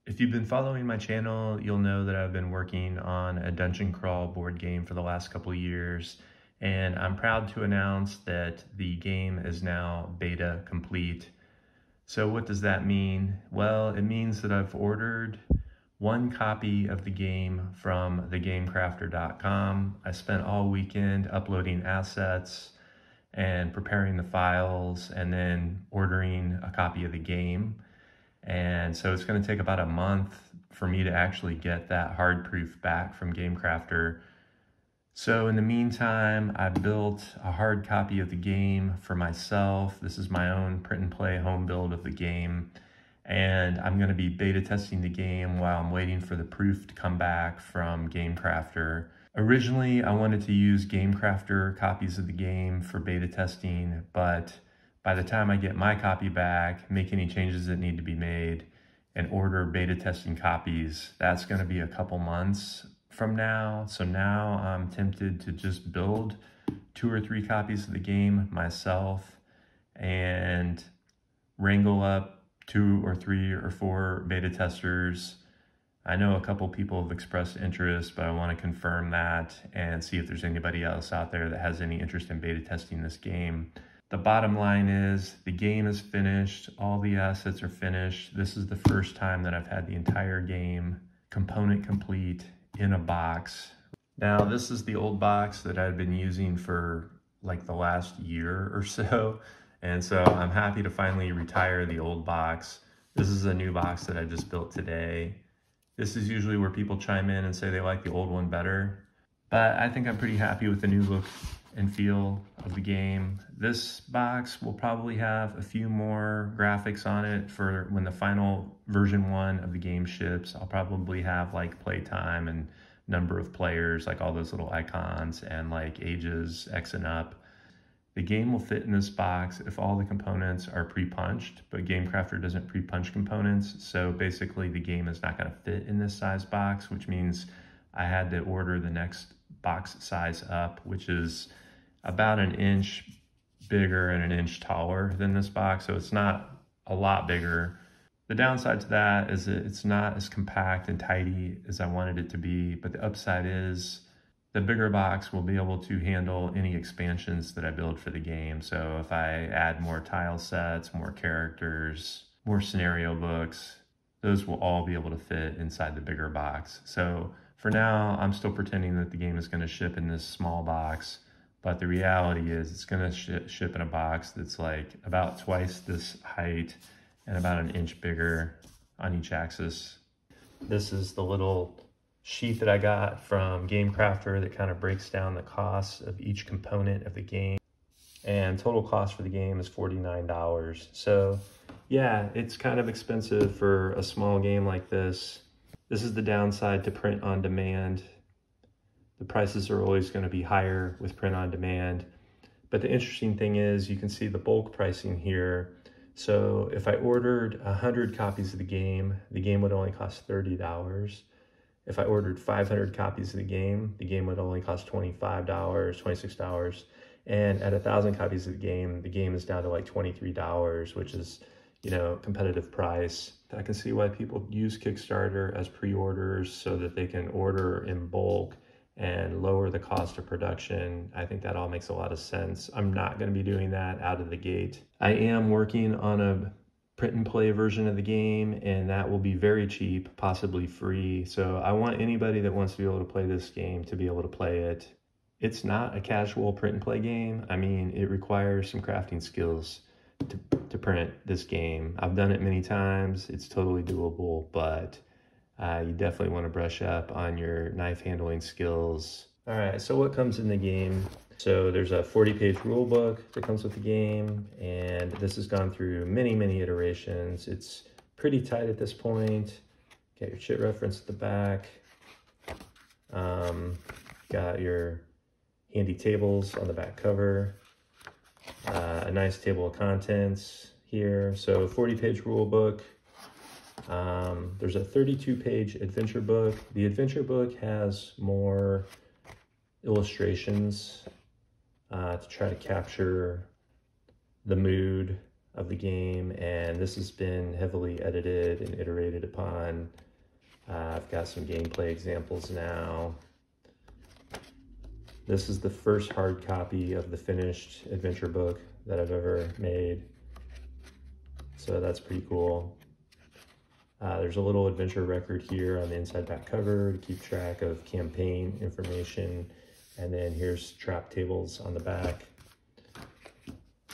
If you've been following my channel, you'll know that I've been working on a dungeon crawl board game for the last couple of years, and I'm proud to announce that the game is now beta complete. So what does that mean? Well, it means that I've ordered one copy of the game from TheGameCrafter.com. I spent all weekend uploading assets and preparing the files and then ordering a copy of the game. And so it's going to take about a month for me to actually get that hard proof back from GameCrafter. So in the meantime, I built a hard copy of the game for myself. This is my own print and play home build of the game. And I'm going to be beta testing the game while I'm waiting for the proof to come back from GameCrafter. Originally, I wanted to use GameCrafter copies of the game for beta testing, but by the time I get my copy back, make any changes that need to be made, and order beta testing copies, that's going to be a couple months from now. So now I'm tempted to just build 2 or 3 copies of the game myself and wrangle up 2 or 3 or 4 beta testers. I know a couple people have expressed interest, but I want to confirm that and see if there's anybody else out there that has any interest in beta testing this game. The bottom line is the game is finished. All the assets are finished. This is the first time that I've had the entire game component complete in a box. Now, this is the old box that I've been using for like the last year or so. And so I'm happy to finally retire the old box. This is a new box that I just built today. This is usually where people chime in and say they like the old one better. But I think I'm pretty happy with the new look and feel of the game. This box will probably have a few more graphics on it for when the final version 1 of the game ships. I'll probably have like playtime and number of players, like all those little icons, and like ages X and up. The game will fit in this box if all the components are pre-punched, but GameCrafter doesn't pre-punch components. So basically the game is not gonna fit in this size box, which means I had to order the next box size up, which is about 1 inch bigger and 1 inch taller than this box. So it's not a lot bigger. The downside to that is that it's not as compact and tidy as I wanted it to be, but the upside is the bigger box will be able to handle any expansions that I build for the game. So if I add more tile sets, more characters, more scenario books, those will all be able to fit inside the bigger box. So for now, I'm still pretending that the game is going to ship in this small box, but the reality is it's going to ship in a box that's like about twice this height and about 1 inch bigger on each axis. This is the little sheet that I got from GameCrafter that kind of breaks down the costs of each component of the game. And total cost for the game is $49. So yeah, it's kind of expensive for a small game like this. This is the downside to print on demand. The prices are always going to be higher with print on demand. But the interesting thing is you can see the bulk pricing here. So if I ordered 100 copies of the game would only cost $30. If I ordered 500 copies of the game would only cost $25, $26. And at 1,000 copies of the game is down to like $23, which is, you know, competitive price. I can see why people use Kickstarter as pre-orders so that they can order in bulk and lower the cost of production. I think that all makes a lot of sense. I'm not going to be doing that out of the gate. I am working on a print and play version of the game, and that will be very cheap, possibly free. So I want anybody that wants to be able to play this game to be able to play it. It's not a casual print and play game. I mean, it requires some crafting skills to print this game. I've done it many times. It's totally doable, but you definitely want to brush up on your knife handling skills. All right, so what comes in the game? So there's a 40-page rule book that comes with the game, and this has gone through many, many iterations. It's pretty tight at this point. Got your chit reference at the back. Got your handy tables on the back cover. A nice table of contents here. So 40-page rule book. There's a 32-page adventure book. The adventure book has more illustrations to try to capture the mood of the game, and this has been heavily edited and iterated upon. I've got some gameplay examples now. This is the first hard copy of the finished adventure book that I've ever made, so that's pretty cool. There's a little adventure record here on the inside back cover to keep track of campaign information, and then here's trap tables on the back.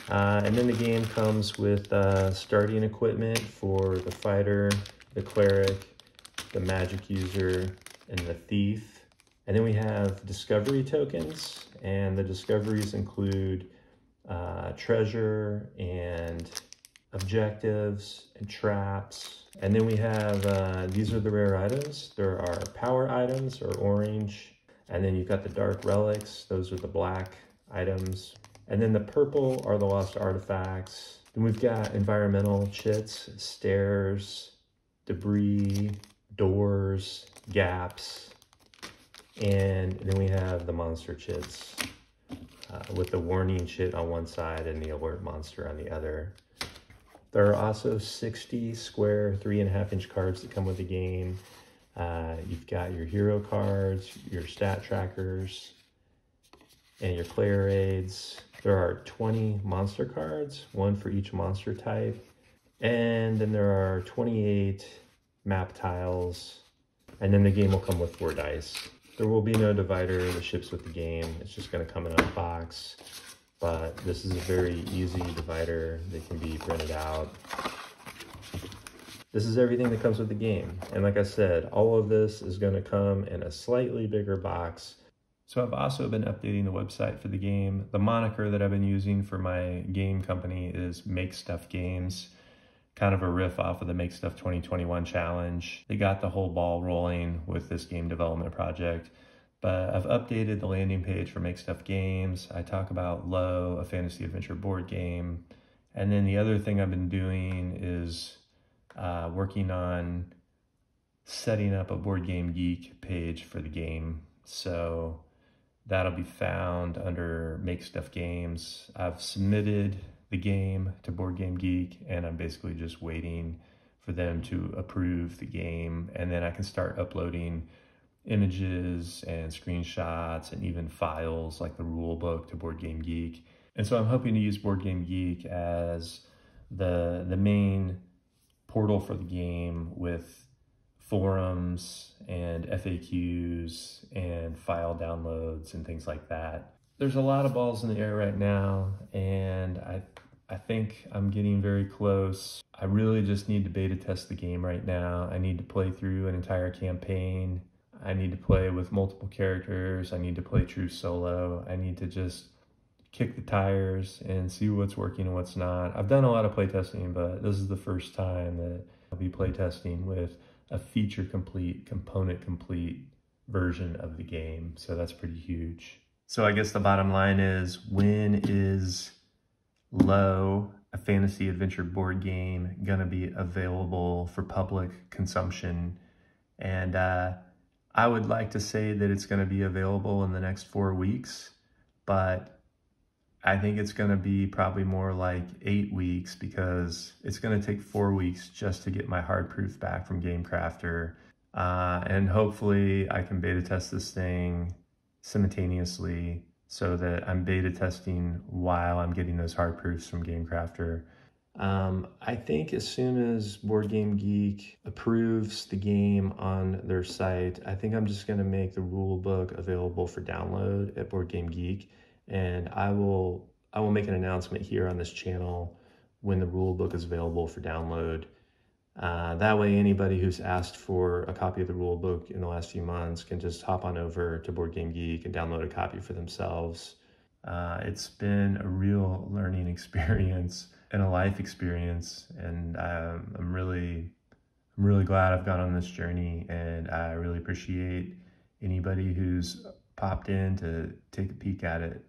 And then the game comes with starting equipment for the fighter, the cleric, the magic user, and the thief. And then we have discovery tokens, and the discoveries include treasure and objectives and traps. And then we have, these are the rare items. There are power items, or orange. And then you've got the dark relics. Those are the black items. And then the purple are the lost artifacts. Then we've got environmental chits, stairs, debris, doors, gaps. And then we have the monster chits with the warning chit on one side and the alert monster on the other. There are also 60 square 3.5-inch cards that come with the game. You've got your hero cards, your stat trackers, and your player aids. There are 20 monster cards, one for each monster type. And then there are 28 map tiles. And then the game will come with 4 dice. There will be no divider that ships with the game. It's just gonna come in a box. But this is a very easy divider that can be printed out. This is everything that comes with the game. And like I said, all of this is gonna come in a slightly bigger box. So I've also been updating the website for the game. The moniker that I've been using for my game company is Make Stuff Games, kind of a riff off of the Make Stuff 2021 challenge. They got the whole ball rolling with this game development project, but I've updated the landing page for Make Stuff Games. I talk about Low, a fantasy adventure board game. And then the other thing I've been doing is working on setting up a Board Game Geek page for the game. So that'll be found under Make Stuff Games. I've submitted the game to Board Game Geek, and I'm basically just waiting for them to approve the game, and then I can start uploading images and screenshots and even files like the rule book to Board Game Geek. And so I'm hoping to use Board Game Geek as the main portal for the game, with forums and FAQs and file downloads and things like that. There's a lot of balls in the air right now, and I think I'm getting very close. I really just need to beta test the game right now. I need to play through an entire campaign. I need to play with multiple characters. I need to play true solo. I need to just kick the tires and see what's working and what's not. I've done a lot of playtesting, but this is the first time that I'll be playtesting with a feature complete, component complete version of the game. So that's pretty huge. So I guess the bottom line is, when is Low, a fantasy adventure board game, gonna be available for public consumption? And I would like to say that it's gonna be available in the next 4 weeks, but I think it's gonna be probably more like 8 weeks, because it's gonna take 4 weeks just to get my hard proof back from TheGameCrafter. And hopefully I can beta test this thing simultaneously, so that I'm beta testing while I'm getting those hard proofs from TheGameCrafter. I think as soon as Board Game Geek approves the game on their site, I think I'm just gonna make the rule book available for download at Board Game Geek. And I will make an announcement here on this channel when the rule book is available for download. That way anybody who's asked for a copy of the rule book in the last few months can just hop on over to Board Game Geek and download a copy for themselves. It's been a real learning experience and a life experience, and I'm really glad I've gone on this journey, and I really appreciate anybody who's popped in to take a peek at it.